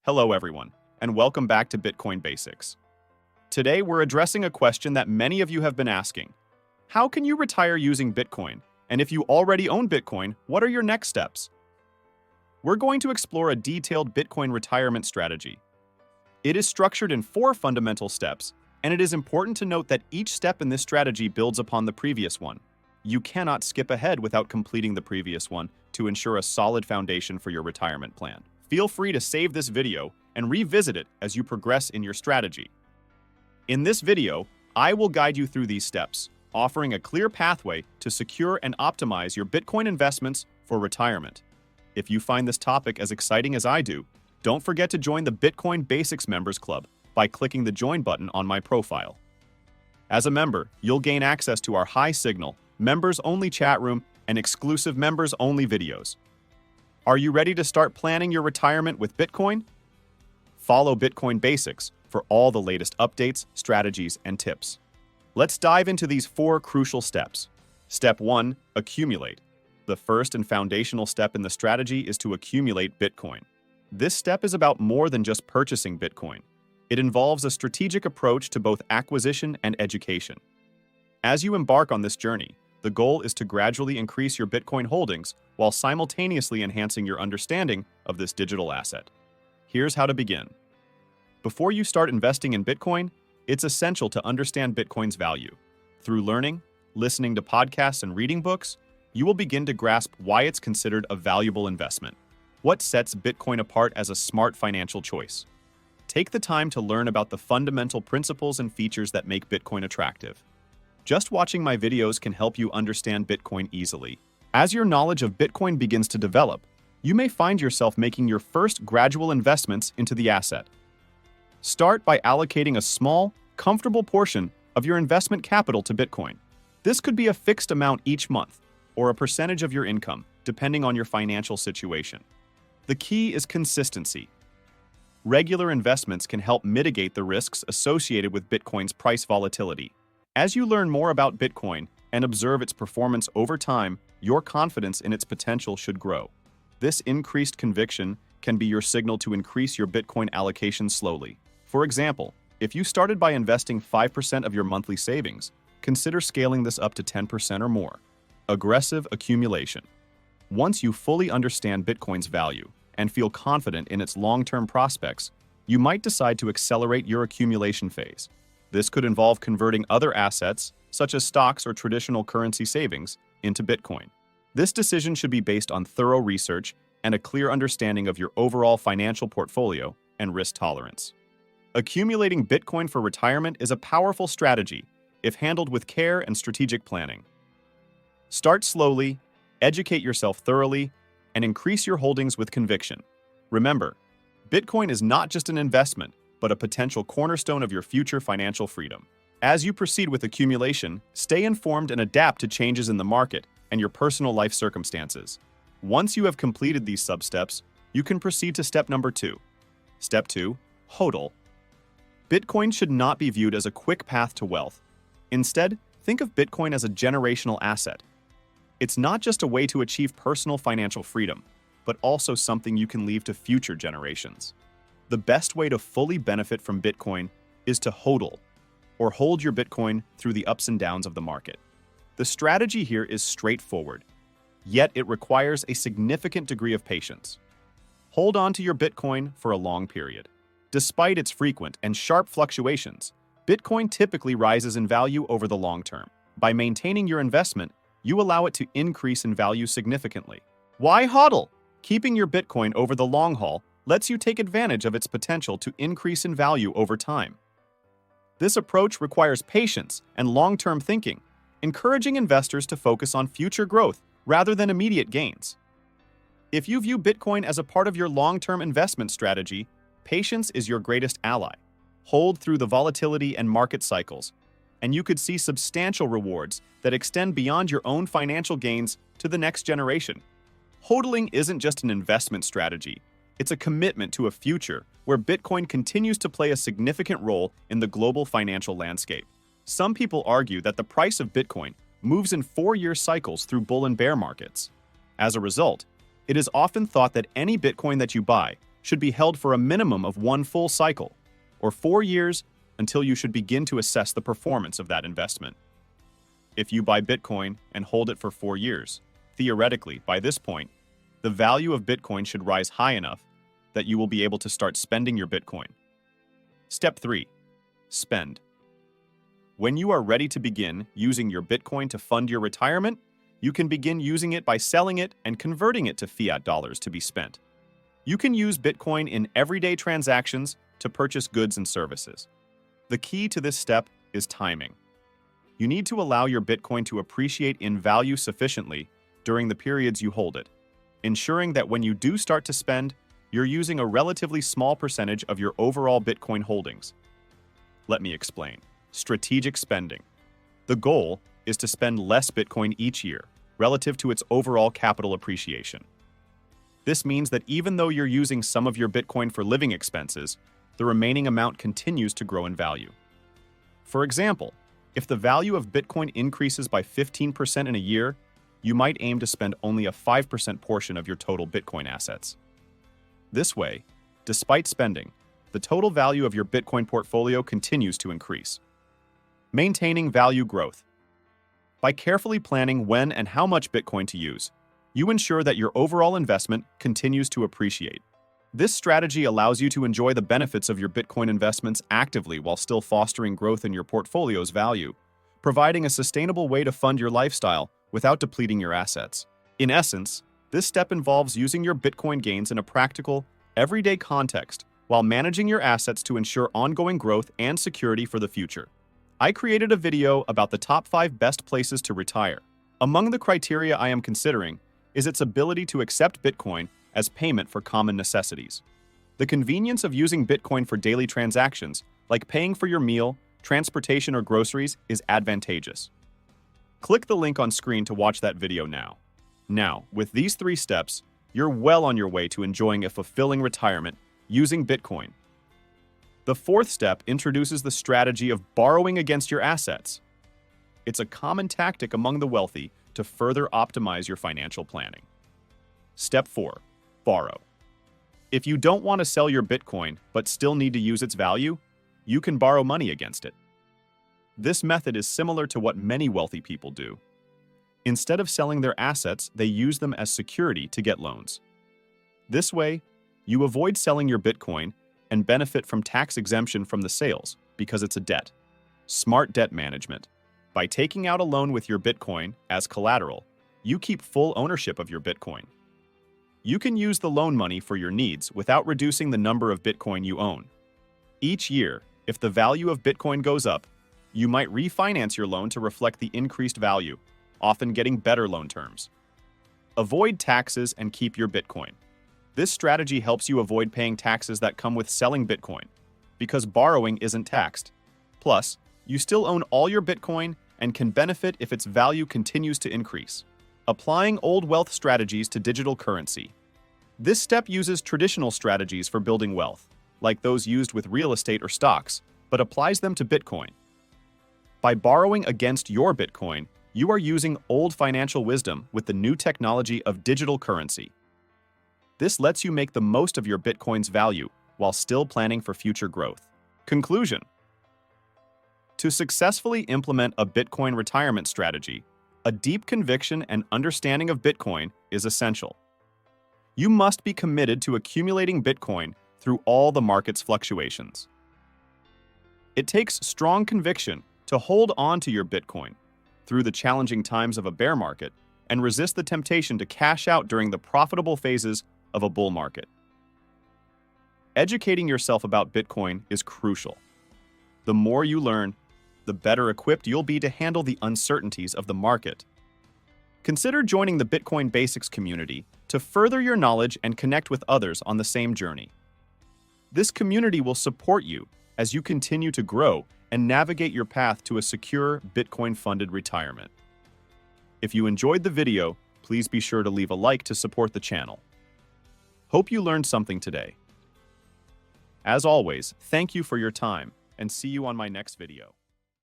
Hello everyone, and welcome back to Bitcoin Basics. Today we're addressing a question that many of you have been asking. How can you retire using Bitcoin? And if you already own Bitcoin, what are your next steps? We're going to explore a detailed Bitcoin retirement strategy. It is structured in 4 fundamental steps, and it is important to note that each step in this strategy builds upon the previous one. You cannot skip ahead without completing the previous one to ensure a solid foundation for your retirement plan. Feel free to save this video and revisit it as you progress in your strategy. In this video, I will guide you through these steps, offering a clear pathway to secure and optimize your Bitcoin investments for retirement. If you find this topic as exciting as I do, don't forget to join the Bitcoin Basics Members Club by clicking the Join button on my profile. As a member, you'll gain access to our high-signal, members-only chat room and exclusive members-only videos. Are you ready to start planning your retirement with Bitcoin? Follow Bitcoin Basics for all the latest updates, strategies, and tips. Let's dive into these 4 crucial steps. Step 1. Accumulate. The first and foundational step in the strategy is to accumulate Bitcoin. This step is about more than just purchasing Bitcoin. It involves a strategic approach to both acquisition and education. As you embark on this journey, the goal is to gradually increase your Bitcoin holdings while simultaneously enhancing your understanding of this digital asset. Here's how to begin. Before you start investing in Bitcoin, it's essential to understand Bitcoin's value. Through learning, listening to podcasts, and reading books, you will begin to grasp why it's considered a valuable investment. What sets Bitcoin apart as a smart financial choice? Take the time to learn about the fundamental principles and features that make Bitcoin attractive. Just watching my videos can help you understand Bitcoin easily. As your knowledge of Bitcoin begins to develop, you may find yourself making your first gradual investments into the asset. Start by allocating a small, comfortable portion of your investment capital to Bitcoin. This could be a fixed amount each month, or a percentage of your income, depending on your financial situation. The key is consistency. Regular investments can help mitigate the risks associated with Bitcoin's price volatility. As you learn more about Bitcoin and observe its performance over time, your confidence in its potential should grow. This increased conviction can be your signal to increase your Bitcoin allocation slowly. For example, if you started by investing 5% of your monthly savings, consider scaling this up to 10% or more. Aggressive accumulation. Once you fully understand Bitcoin's value and feel confident in its long-term prospects, you might decide to accelerate your accumulation phase. This could involve converting other assets, such as stocks or traditional currency savings, into Bitcoin. This decision should be based on thorough research and a clear understanding of your overall financial portfolio and risk tolerance. Accumulating Bitcoin for retirement is a powerful strategy if handled with care and strategic planning. Start slowly, educate yourself thoroughly, and increase your holdings with conviction. Remember, Bitcoin is not just an investment, but a potential cornerstone of your future financial freedom. As you proceed with accumulation, stay informed and adapt to changes in the market and your personal life circumstances. Once you have completed these sub-steps, you can proceed to step number 2. Step 2. Hodl. Bitcoin should not be viewed as a quick path to wealth. Instead, think of Bitcoin as a generational asset. It's not just a way to achieve personal financial freedom, but also something you can leave to future generations. The best way to fully benefit from Bitcoin is to hodl, or hold your Bitcoin through the ups and downs of the market. The strategy here is straightforward, yet it requires a significant degree of patience. Hold on to your Bitcoin for a long period. Despite its frequent and sharp fluctuations, Bitcoin typically rises in value over the long term. By maintaining your investment, you allow it to increase in value significantly. Why hodl? Keeping your Bitcoin over the long haul lets you take advantage of its potential to increase in value over time. This approach requires patience and long-term thinking, encouraging investors to focus on future growth rather than immediate gains. If you view Bitcoin as a part of your long-term investment strategy, patience is your greatest ally. Hold through the volatility and market cycles, and you could see substantial rewards that extend beyond your own financial gains to the next generation. Hodling isn't just an investment strategy. It's a commitment to a future where Bitcoin continues to play a significant role in the global financial landscape. Some people argue that the price of Bitcoin moves in 4-year cycles through bull and bear markets. As a result, it is often thought that any Bitcoin that you buy should be held for a minimum of 1 full cycle, or 4 years until you should begin to assess the performance of that investment. If you buy Bitcoin and hold it for 4 years, theoretically, by this point, the value of Bitcoin should rise high enough that you will be able to start spending your Bitcoin. Step 3. Spend. When you are ready to begin using your Bitcoin to fund your retirement, you can begin using it by selling it and converting it to fiat dollars to be spent. You can use Bitcoin in everyday transactions to purchase goods and services. The key to this step is timing. You need to allow your Bitcoin to appreciate in value sufficiently during the periods you hold it, ensuring that when you do start to spend, you're using a relatively small percentage of your overall Bitcoin holdings. Let me explain. Strategic spending. The goal is to spend less Bitcoin each year relative to its overall capital appreciation. This means that even though you're using some of your Bitcoin for living expenses, the remaining amount continues to grow in value. For example, if the value of Bitcoin increases by 15% in a year, you might aim to spend only a 5% portion of your total Bitcoin assets. This way, despite spending, the total value of your Bitcoin portfolio continues to increase. Maintaining value growth. By carefully planning when and how much Bitcoin to use, you ensure that your overall investment continues to appreciate. This strategy allows you to enjoy the benefits of your Bitcoin investments actively while still fostering growth in your portfolio's value, providing a sustainable way to fund your lifestyle without depleting your assets. In essence, this step involves using your Bitcoin gains in a practical, everyday context while managing your assets to ensure ongoing growth and security for the future. I created a video about the top 5 best places to retire. Among the criteria I am considering is its ability to accept Bitcoin as payment for common necessities. The convenience of using Bitcoin for daily transactions, like paying for your meal, transportation, or groceries, is advantageous. Click the link on screen to watch that video now. Now, with these 3 steps, you're well on your way to enjoying a fulfilling retirement using Bitcoin. The 4th step introduces the strategy of borrowing against your assets. It's a common tactic among the wealthy to further optimize your financial planning. Step 4. Borrow. If you don't want to sell your Bitcoin but still need to use its value, you can borrow money against it. This method is similar to what many wealthy people do. Instead of selling their assets, they use them as security to get loans. This way, you avoid selling your Bitcoin and benefit from tax exemption from the sales because it's a debt. Smart debt management. By taking out a loan with your Bitcoin as collateral, you keep full ownership of your Bitcoin. You can use the loan money for your needs without reducing the number of Bitcoin you own. Each year, if the value of Bitcoin goes up, you might refinance your loan to reflect the increased value, often getting better loan terms. Avoid taxes and keep your Bitcoin. This strategy helps you avoid paying taxes that come with selling Bitcoin, because borrowing isn't taxed. Plus, you still own all your Bitcoin and can benefit if its value continues to increase. Applying old wealth strategies to digital currency. This step uses traditional strategies for building wealth, like those used with real estate or stocks, but applies them to Bitcoin. By borrowing against your Bitcoin, you are using old financial wisdom with the new technology of digital currency. This lets you make the most of your Bitcoin's value while still planning for future growth. Conclusion. To successfully implement a Bitcoin retirement strategy, a deep conviction and understanding of Bitcoin is essential. You must be committed to accumulating Bitcoin through all the market's fluctuations. It takes strong conviction to hold on to your Bitcoin through the challenging times of a bear market and resist the temptation to cash out during the profitable phases of a bull market. Educating yourself about Bitcoin is crucial. The more you learn, the better equipped you'll be to handle the uncertainties of the market. Consider joining the Bitcoin Basics community to further your knowledge and connect with others on the same journey. This community will support you as you continue to grow and navigate your path to a secure Bitcoin-funded retirement. If you enjoyed the video, please be sure to leave a like to support the channel. Hope you learned something today. As always, thank you for your time, and see you on my next video.